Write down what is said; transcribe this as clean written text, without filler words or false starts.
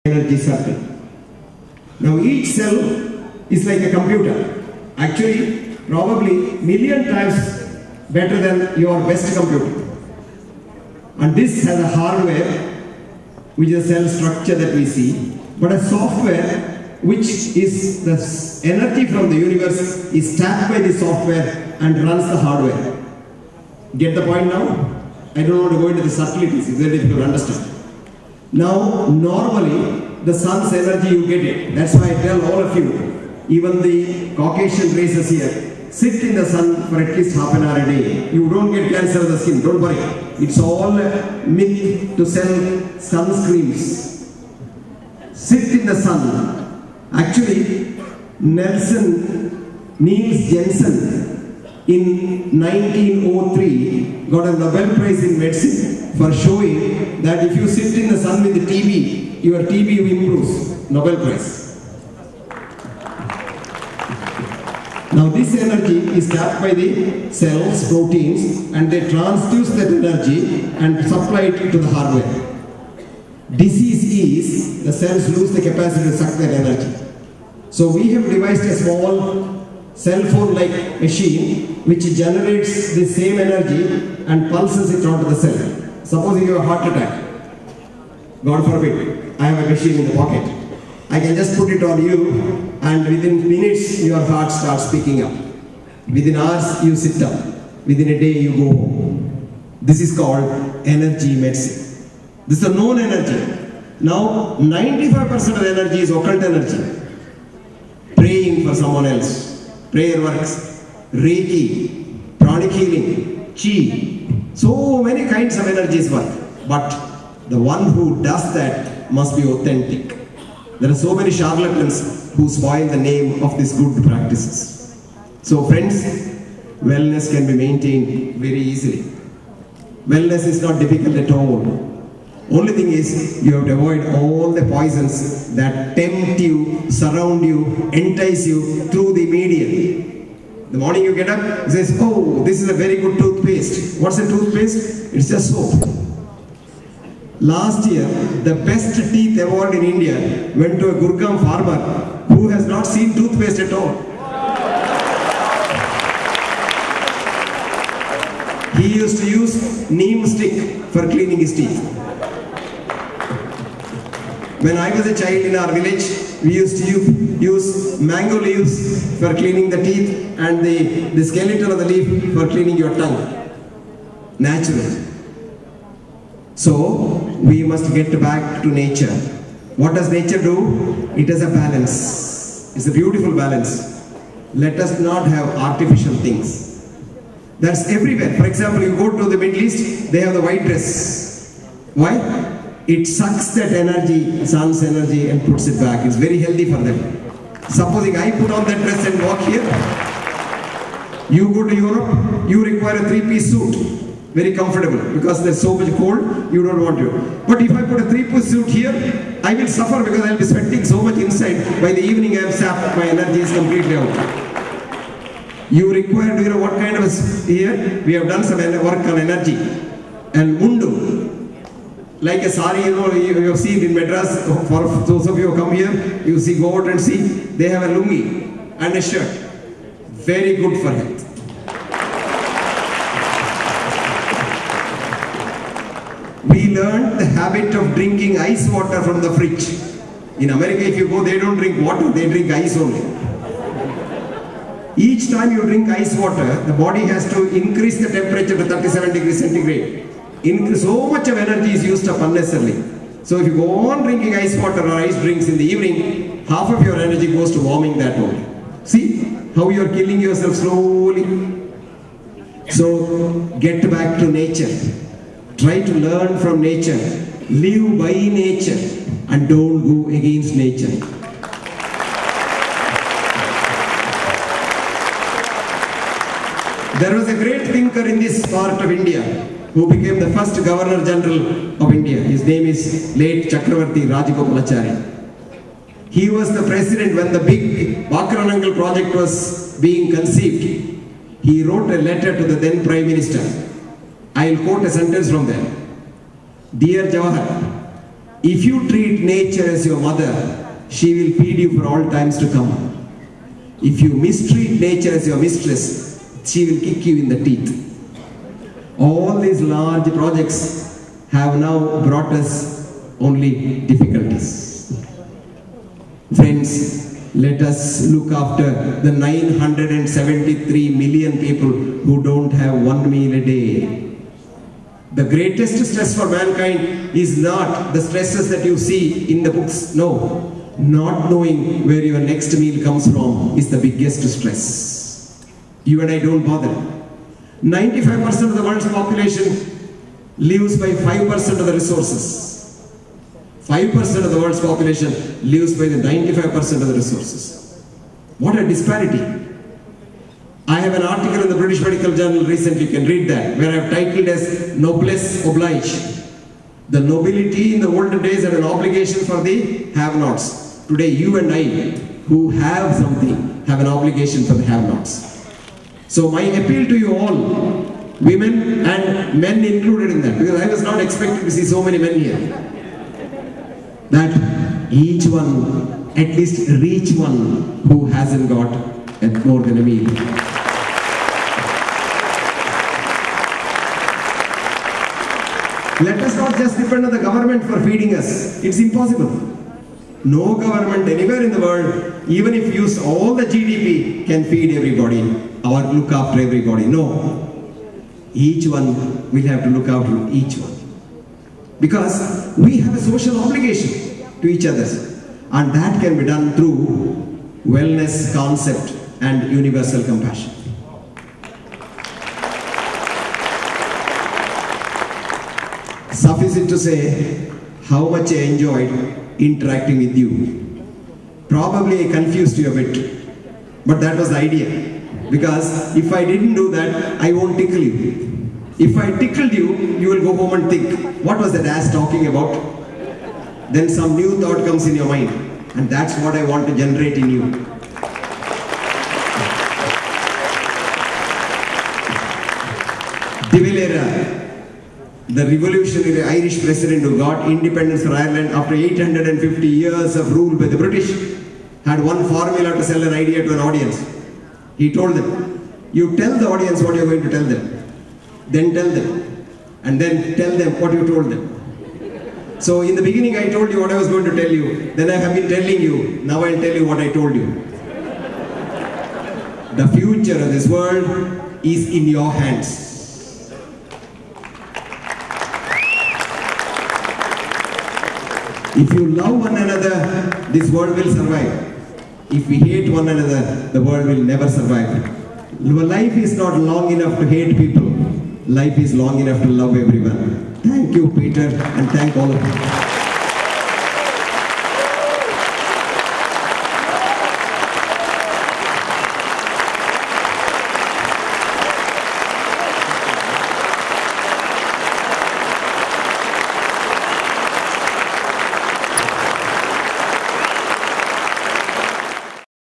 energy circle. Now each cell is like a computer. Actually, probably million times better than your best computer. And this has a hardware, which is a cell structure that we see, but a software which is the energy from the universe is tapped by the software and runs the hardware. Get the point now? I don't want to go into the subtleties, it's very difficult to understand. Now, normally, the sun's energy, you get it. That's why I tell all of you, even the Caucasian races here, sit in the sun for at least half an hour a day. You don't get cancer of the skin, don't worry. It's all a myth to sell sunscreens. Sit in the sun. Actually, Niels Jensen in 1903 got a Nobel Prize in medicine for showing that if you sit in the sun with the TB, your TB improves. Nobel Prize. Now this energy is tapped by the cells, proteins, and they transduce that energy and supply it to the hardware. Disease is, the cells lose the capacity to suck that energy. So we have devised a small cell phone-like machine which generates the same energy and pulses it onto the cell. Suppose you have a heart attack. God forbid, I have a machine in the pocket. I can just put it on you and within minutes your heart starts picking up. Within hours you sit up. Within a day you go home. This is called energy medicine. This is a known energy. Now 95% of the energy is occult energy. Praying for someone else. Prayer works. Reiki. Pranic healing. Chi. So many kinds of energies work. But the one who does that must be authentic. There are so many charlatans who spoil the name of these good practices. So friends, wellness can be maintained very easily. Wellness is not difficult at all. Only thing is, you have to avoid all the poisons that tempt you, surround you, entice you through the media. The morning you get up, it says, oh, this is a very good toothpaste. What's a toothpaste? It's just soap. Last year, the best teeth award in India went to a Gurgaon farmer who has not seen toothpaste at all. He used to use neem stick for cleaning his teeth. When I was a child in our village, we used to use mango leaves for cleaning the teeth and the skeleton of the leaf for cleaning your tongue. Natural. So, we must get back to nature. What does nature do? It has a balance. It's a beautiful balance. Let us not have artificial things. That's everywhere. For example, you go to the Middle East, they have the white dress. Why? It sucks that energy, sun's energy, and puts it back. It's very healthy for them. Supposing I put on that dress and walk here, you go to Europe, you require a three-piece suit. Very comfortable, because there's so much cold, you don't want to. But if I put a three-piece suit here, I will suffer because I'll be sweating so much inside. By the evening I am sapped, my energy is completely out. You require, do you know what kind of, here, we have done some work on energy. And mundu. Like a sari, you know, you have seen in Madras, for those of you who come here, you see, go out and see, they have a lungi and a shirt. Very good for health. We learned the habit of drinking ice water from the fridge. In America, if you go, they don't drink water, they drink ice only. Each time you drink ice water, the body has to increase the temperature to 37 degrees centigrade. So much of energy is used up unnecessarily. So if you go on drinking ice water or ice drinks in the evening, half of your energy goes to warming that only. See how you are killing yourself slowly. So get back to nature. Try to learn from nature. Live by nature and don't go against nature. There was a great thinker in this part of India who became the first Governor General of India. His name is late Chakravarti Rajagopalachari. He was the president when the big Bakaranangal project was being conceived. He wrote a letter to the then Prime Minister. I will quote a sentence from there. Dear Jawahar, If you treat nature as your mother, she will feed you for all times to come. If you mistreat nature as your mistress, she will kick you in the teeth. All these large projects have now brought us only difficulties. Friends, let us look after the 973 million people who don't have one meal a day. The greatest stress for mankind is not the stresses that you see in the books. No, not knowing where your next meal comes from is the biggest stress. You and I don't bother. 95% of the world's population lives by 5% of the resources. 5% of the world's population lives by the 95% of the resources. What a disparity. I have an article in the British Medical Journal recently, you can read that, where I have titled as Noblesse Oblige. The nobility in the olden days had an obligation for the have-nots. Today you and I, who have something, have an obligation for the have-nots. So my appeal to you all, women and men included in that, because I was not expecting to see so many men here, that each one, at least reach one who hasn't got more than a meal. Let us not just depend on the government for feeding us. It's impossible. No government anywhere in the world, even if used all the GDP, can feed everybody or look after everybody. No. Each one will have to look after each one. Because we have a social obligation to each other. And that can be done through wellness concept and universal compassion. Suffice it to say, how much I enjoyed interacting with you. Probably I confused you a bit, but that was the idea. Because if I didn't do that, I won't tickle you. If I tickled you, you will go home and think, what was that ass talking about? Then some new thought comes in your mind, and that's what I want to generate in you. De Valera, the revolutionary Irish president who got independence for Ireland after 850 years of rule by the British, had one formula to sell an idea to an audience. He told them, you tell the audience what you're going to tell them, then tell them, and then tell them what you told them. So in the beginning I told you what I was going to tell you, then I have been telling you, now I'll tell you what I told you. The future of this world is in your hands. If you love one another, this world will survive. If we hate one another, the world will never survive. Life is not long enough to hate people. Life is long enough to love everyone. Thank you, Peter, and thank all of you.